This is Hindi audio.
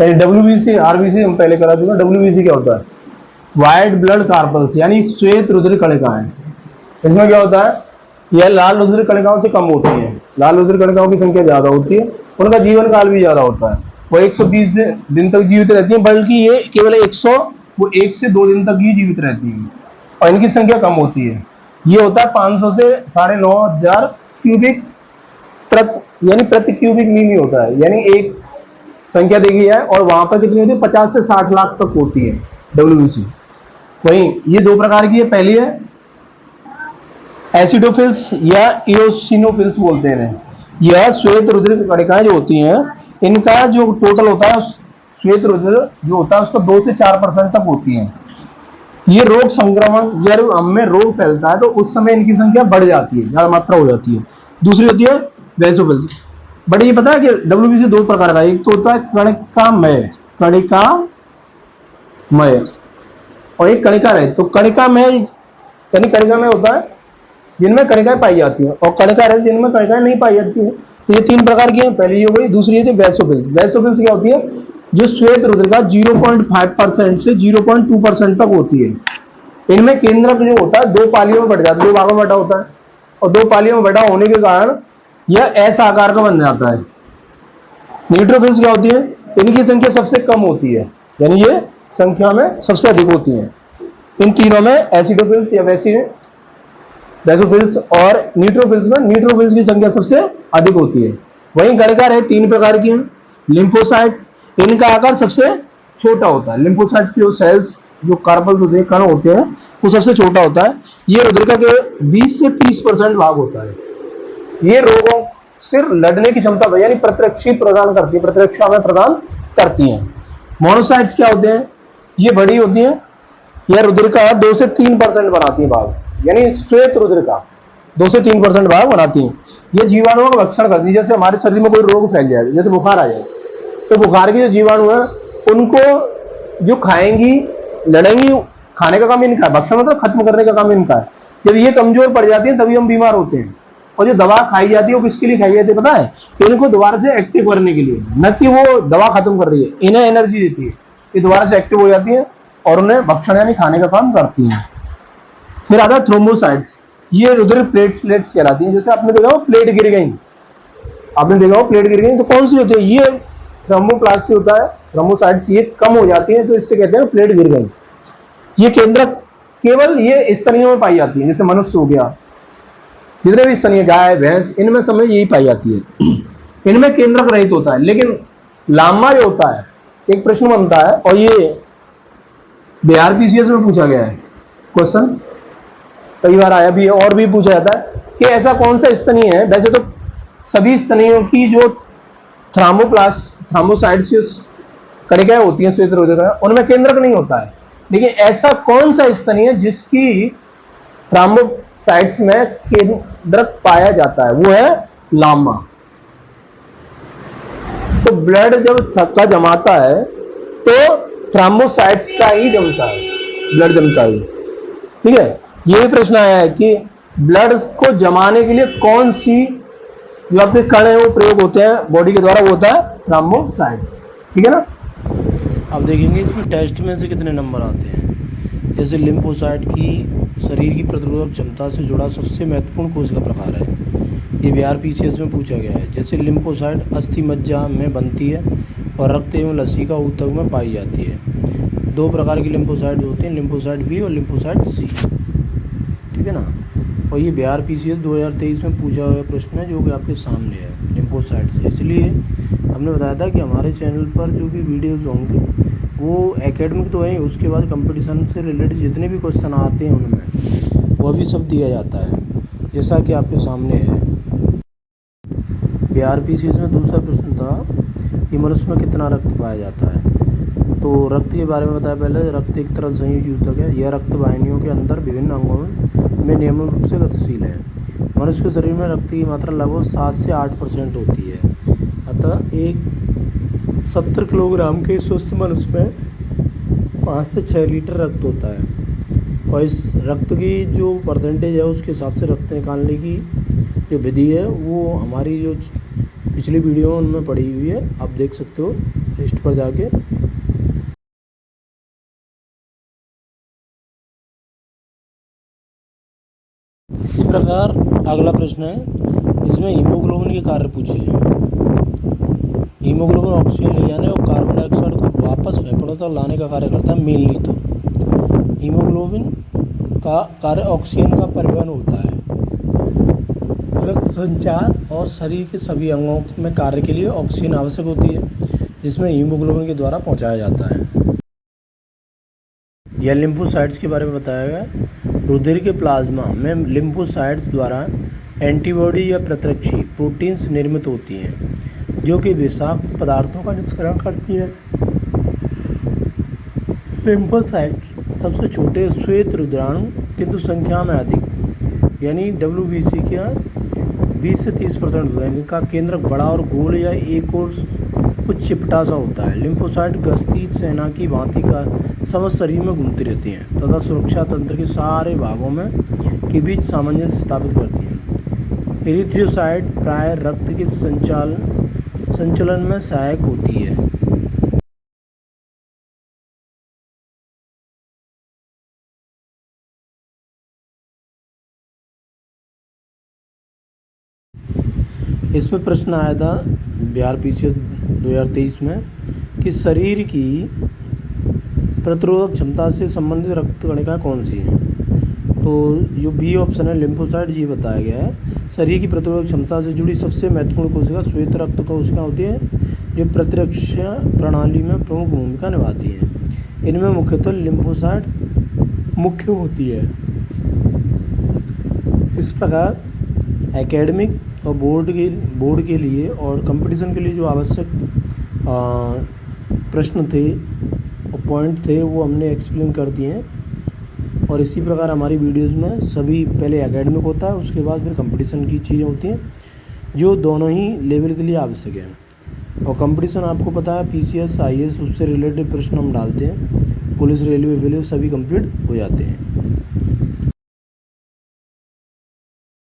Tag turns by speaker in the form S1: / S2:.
S1: डब्ल्यूबीसी आरबीसी हम पहले करा चुका। डब्ल्यूबीसी क्या होता है? व्हाइट ब्लड कार्पल्स, यानी श्वेत रुधिर कणिकाएं। इसमें क्या होता है? यह लाल रुधिर कणिकाओं से कम होती है। लाल रुधिर कणिकाओं की संख्या ज्यादा होती है, उनका जीवन काल भी ज्यादा होता है। वो 120 दिन तक जीवित रहती है, बल्कि ये केवल 1 से 2 दिन तक ही जीवित रहती है, और इनकी संख्या कम होती है। ये होता है 500 से 9,500 क्यूबिक प्रति क्यूबिक मिली होता है, यानी एक संख्या देखी है, और वहां पर कितनी होती है? 50 से 60 लाख तक होती है डब्ल्यूबीसी। वहीं ये दो प्रकार की है। पहली है एसिडोफिल्स या इओसिनोफिल्स बोलते हैं। यह श्वेत रुधिर कणिकाएं जो होती हैं, इनका जो टोटल होता है श्वेत रुधिर जो होता है उसका 2 से 4% तक होती है। ये रोग संक्रमण, जब हम में रोग फैलता है तो उस समय इनकी संख्या बढ़ जाती है, ज्यादा मात्रा हो जाती है। दूसरी होती है वैसोफिल्स। बट ये पता है कि डब्ल्यूबीसी दो प्रकार का है। एक तो होता है कणिकामय और एक कणिका रहित। तो कणिकामय यानी कणिका में होता है जिनमें कणिकाएं पाई जाती हैं, और कणिका रहित जिनमें कणिकाएं नहीं पाई जाती हैं। तो ये 3 प्रकार की है। पहली हो गई। दूसरी है वैसोफिल्स। वैसोफिल्स क्या होती है? जो श्वेत रुधिर का 0.5% से 0.2% तक होती है। इनमें केंद्रक जो होता है 2 पालियों में बढ़ जाता है, 2 भागों में बटा होता है, और 2 पालियों में बटा होने के कारण यह ऐसा आकार का बन जाता है। न्यूट्रोफिल्स क्या होती है? इनकी संख्या सबसे कम होती है, यानी ये संख्या में सबसे अधिक होती है। इन तीनों में एसिडोफिल्स या वैसोफिल्स और न्यूट्रोफिल्स में न्यूट्रोफिल्स की संख्या सबसे अधिक होती है। वहीं कणिका रहित 3 प्रकार की हैं। लिम्फोसाइट, इनका आकार सबसे छोटा होता है। लिम्फोसाइट की जो सेल्स, जो कार्पल्स होते हैं, कण होते हैं, वो सबसे छोटा होता है। ये रुधिर का 20 से 30% भाग होता है। ये रोगों से लड़ने की क्षमता यानी प्रतिरक्षा प्रदान करती है, प्रतिरक्षा में प्रदान करती हैं। मोनोसाइट्स क्या होते हैं? ये बड़ी होती हैं, यह रुधिर का 2 से 3% बनाती है भाग, यानी श्वेत रुधिर का 2 से 3% भाग बनाती हैं। ये जीवाणुओं का भक्षण करती है। जैसे हमारे शरीर में कोई रोग फैल जाए, जैसे बुखार आ जाए, तो बुखार के जो जीवाणु है उनको जो खाएंगी, लड़ेंगी, खाने का काम इनका है, भक्षण मतलब खत्म करने का काम इनका है। जब ये कमजोर पड़ जाती है तभी हम बीमार होते हैं। और जो दवा खाई जाती है वो किसके लिए खाई जाती है पता है? इनको दोबारा से एक्टिव करने के लिए, न कि वो दवा खत्म कर रही है, इन्हें एनर्जी देती है। ये दोबारा से एक्टिव हो जाती है और उन्हें भक्षण यानी खाने का काम करती हैं। फिर आता है थ्रोम्बोसाइट्स। ये रुधिर प्लेट्स कहलाती हैं। जैसे आपने देखा हो प्लेट गिर गई, तो कौन सी होती है? ये थ्रोम्बोप्लास्ट होता है। थ्रोम्बोसाइट्स ये कम हो जाती है, तो इससे कहते हैं प्लेट गिर गई। ये केंद्रक केवल ये स्तनियों में पाई जाती है। जैसे मनुष्य हो गया, जितने भी स्तनीय, गाय, भैंस, इनमें सब में यही पाई जाती है। इनमें केंद्रक रहित होता है। लेकिन लामा जो होता है, एक प्रश्न बनता है, और ये बीआरपीसीएस में पूछा गया है क्वेश्चन, कई बार आया भी है और भी पूछा जाता है कि ऐसा कौन सा स्तनीय है। वैसे तो सभी स्तनियों की जो थ्रोम्बोसाइट्स कणिकाएं होती हैं श्वेत रुधिर में, उनमें केंद्रक नहीं होता है। लेकिन ऐसा कौन सा स्तनीय जिसकी थ्रोम्बोसाइट्स में केंद्रक पाया जाता है? वो है लामा। तो ब्लड जब थक्का जमाता है तो थ्रोम्बोसाइट्स का ही जमता है, ब्लड जमता है। ठीक है। ये भी प्रश्न आया है कि ब्लड को जमाने के लिए कौन सी जो आपके कण है वो प्रयोग होते हैं बॉडी के द्वारा, वो होता है थ्रोम्बोसाइट्स। ठीक है ना।
S2: अब देखेंगे इसमें टेस्ट में से कितने नंबर आते हैं। जैसे लिम्फोसाइट की शरीर की प्रतिरोधक क्षमता से जुड़ा सबसे महत्वपूर्ण कोशिका प्रकार है। ये बीआरपीसीएस में पूछा गया है। जैसे लिम्फोसाइट अस्थि मज्जा में बनती है और रक्त एवं लसीका ऊतक में पाई जाती है। 2 प्रकार की लिम्फोसाइट होते हैं, लिम्फोसाइट बी और लिम्फोसाइट सी। ठीक है ना। और ये बीआरपीसीएस 2023 में पूछा हुआ प्रश्न है, जो कि आपके सामने है लिम्फोसाइट से। इसलिए हमने बताया था कि हमारे चैनल पर जो भी वीडियोज़ होंगे वो एकेडमिक तो है, उसके बाद कंपटीशन से रिलेटेड जितने भी क्वेश्चन आते हैं उनमें वो भी सब दिया जाता है, जैसा कि आपके सामने है। बीआरपीसीएस में दूसरा प्रश्न था कि मनुष्य में कितना रक्त पाया जाता है। तो रक्त के बारे में बताया पहले। रक्त एक तरह संयोजी ऊतक है। यह रक्त वाहिनियों के अंदर विभिन्न अंगों में नियमित रूप से गतिशील है। मनुष्य के शरीर में रक्त की मात्रा लगभग 7 से 8% होती है। अतः एक 70 किलोग्राम के स्वस्थ मनुष्य में 5 से 6 लीटर रक्त होता है। और इस रक्त की जो परसेंटेज है उसके हिसाब से रक्त निकालने की जो विधि है वो हमारी जो पिछली वीडियो उनमें पड़ी हुई है, आप देख सकते हो लिस्ट पर जाके। इसी प्रकार अगला प्रश्न है, इसमें हीमोग्लोबिन के कार्य पूछे हैं। हीमोग्लोबिन ऑक्सीजन ले जाने और कार्बन डाइऑक्साइड को वापस फेफड़ों तक लाने का कार्य करता है। मेनली तो हीमोग्लोबिन का कार्य ऑक्सीजन का परिवहन होता है। रक्त संचार और शरीर के सभी अंगों में कार्य के लिए ऑक्सीजन आवश्यक होती है, जिसमें हीमोग्लोबिन के द्वारा पहुंचाया जाता है। यह लिम्फोसाइट्स के बारे में बताया गया है। रुधिर के प्लाज्मा में लिम्फोसाइट्स द्वारा एंटीबॉडी या प्रतिरक्षी प्रोटीन्स निर्मित होती हैं, जो कि विषाक्त पदार्थों का निष्करण करती है। लिम्फोसाइट्स सबसे छोटे श्वेत रुधिराणु किंतु संख्या में अधिक, यानी WBC का 20 से 30% होता है। इनका केंद्रक बड़ा और गोल या एक और कुछ चिपटा सा होता है। लिम्फोसाइट गश्ती सेना की भांति का समस्त शरीर में घूमती रहती हैं तथा सुरक्षा तंत्र के सारे भागों में के बीच सामंजस्य स्थापित करती हैं। एरिथ्रोसाइट प्राय रक्त के संचलन में सहायक होती है। इसमें प्रश्न आया था बिहार PCS 2023 में कि शरीर की प्रतिरोधक क्षमता से संबंधित रक्त कणिका कौन सी है। तो जो बी ऑप्शन है लिम्फोसाइट, ये बताया गया है। शरीर की प्रतिरोधक क्षमता से जुड़ी सबसे महत्वपूर्ण कोशिका श्वेत रक्त कोशिका होती है, जो प्रतिरक्षा प्रणाली में प्रमुख भूमिका निभाती है। इनमें मुख्यतः लिम्फोसाइट मुख्य होती है। इस प्रकार एकेडमिक और बोर्ड के लिए और कंपटीशन के लिए जो आवश्यक प्रश्न थे और पॉइंट थे वो हमने एक्सप्लेन कर दिए हैं। और इसी प्रकार हमारी वीडियोस में सभी पहले एकेडमिक होता है, उसके बाद फिर कंपटीशन की चीज़ें होती हैं, जो दोनों ही लेवल के लिए आवश्यक है। और कंपटीशन आपको पता है PCS IAS उससे रिलेटेड प्रश्न हम डालते हैं, पुलिस रेलवे सभी कंप्लीट हो जाते हैं।